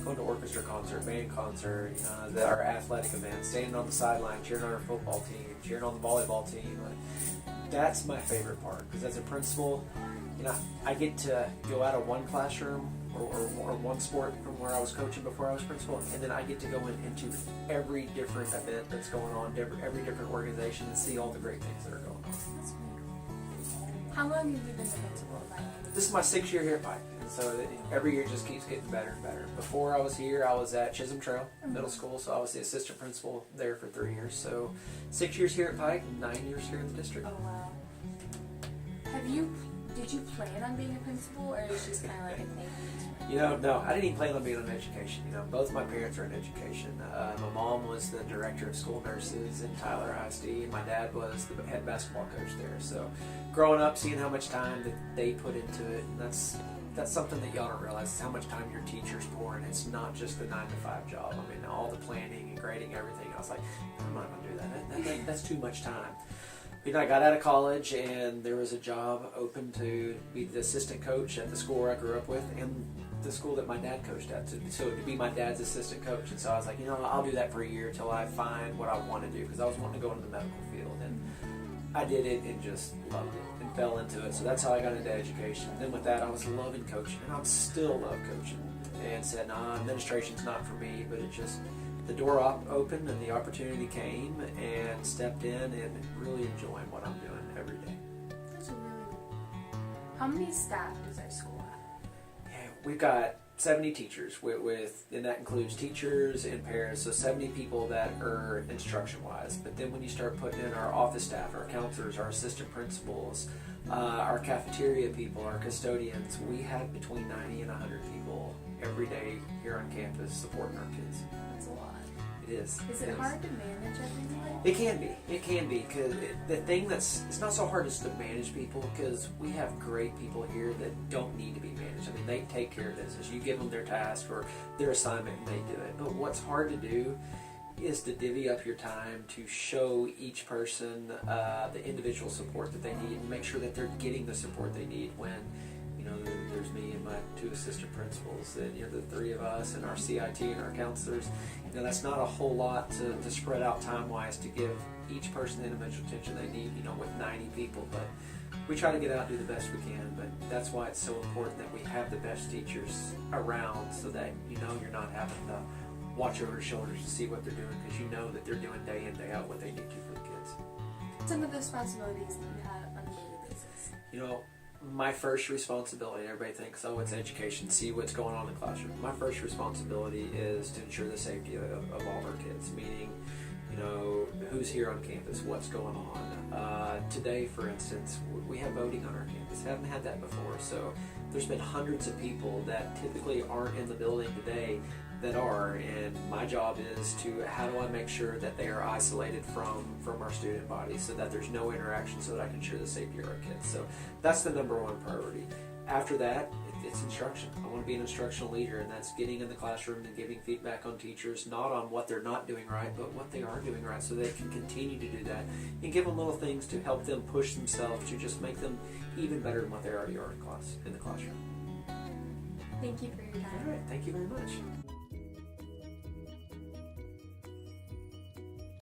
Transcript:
going to orchestra concert, band concert, our athletic events, standing on the sideline, cheering on our football team, cheering on the volleyball team. That's my favorite part, because as a principal, I get to go out of one classroom or one sport from where I was coaching before I was principal, and then I get to go into every different event that's going on, every different organization, and see all the great things that are going on. That's really cool. How long have you been the principal at Pike? This is my 6th year here at Pike, and so every year just keeps getting better and better. Before I was here, I was at Chisholm Trail Middle School, so I was the assistant principal there for 3 years. So 6 years here at Pike, 9 years here in the district. Oh wow. Did you plan on being a principal, or is it just kind of like a thing? No, I didn't even plan on being in education. Both my parents are in education. My mom was the director of school nurses in Tyler ISD, and my dad was the head basketball coach there. So, growing up, seeing how much time that they put into it, and that's something that y'all don't realize, is how much time your teachers pour in. It's not just the 9 to 5 job. I mean, all the planning and grading, everything. I was like, I'm not going to do that. That's too much time. I got out of college, and there was a job open to be the assistant coach at the school where I grew up with, and the school that my dad coached at, so to be my dad's assistant coach. And so I was like, I'll do that for a year till I find what I want to do, because I was wanting to go into the medical field, and I did it and just loved it and fell into it. So that's how I got into education. And then with that, I was loving coaching, and I still love coaching, and said, administration's not for me. But it just, the door opened and the opportunity came, and stepped in and really enjoying what I'm doing every day. That's really cool. How many staff does our school have? Yeah, we've got 70 teachers, and that includes teachers and parents, so 70 people that are instruction-wise. But then when you start putting in our office staff, our counselors, our assistant principals, our cafeteria people, our custodians, we have between 90 and 100 people every day here on campus supporting our kids. That's a lot. It is. Is it hard to manage everything? It can be, because the thing it's not so hard as to manage people, because we have great people here that don't need to be managed. I mean, they take care of this. You give them their task or their assignment, and they do it. But what's hard to do is to divvy up your time to show each person the individual support that they need, and make sure that they're getting the support they need. When there's me and my 2 assistant principals, and the 3 of us, and our CIT and our counselors. That's not a whole lot to spread out time-wise to give each person the individual attention they need, with 90 people. But we try to get out and do the best we can. But that's why it's so important that we have the best teachers around, so that you're not having to watch over your shoulders to see what they're doing, because you know that they're doing day in, day out what they need to for the kids. Some of the responsibilities that you have on a daily basis. My first responsibility, everybody thinks, it's education, see what's going on in the classroom. My first responsibility is to ensure the safety of all of our kids, meaning, who's here on campus, what's going on. Today, for instance, we have voting on our campus. Haven't had that before, so there's been hundreds of people that typically aren't in the building today that are, and my job is how do I make sure that they are isolated from our student body, so that there's no interaction, so that I can ensure the safety of our kids. So that's the #1 priority. After that, it's instruction. I want to be an instructional leader, and that's getting in the classroom and giving feedback on teachers, not on what they're not doing right, but what they are doing right, so they can continue to do that, and give them little things to help them push themselves to just make them even better than what they already are in the classroom. Thank you for your time. All right, thank you very much.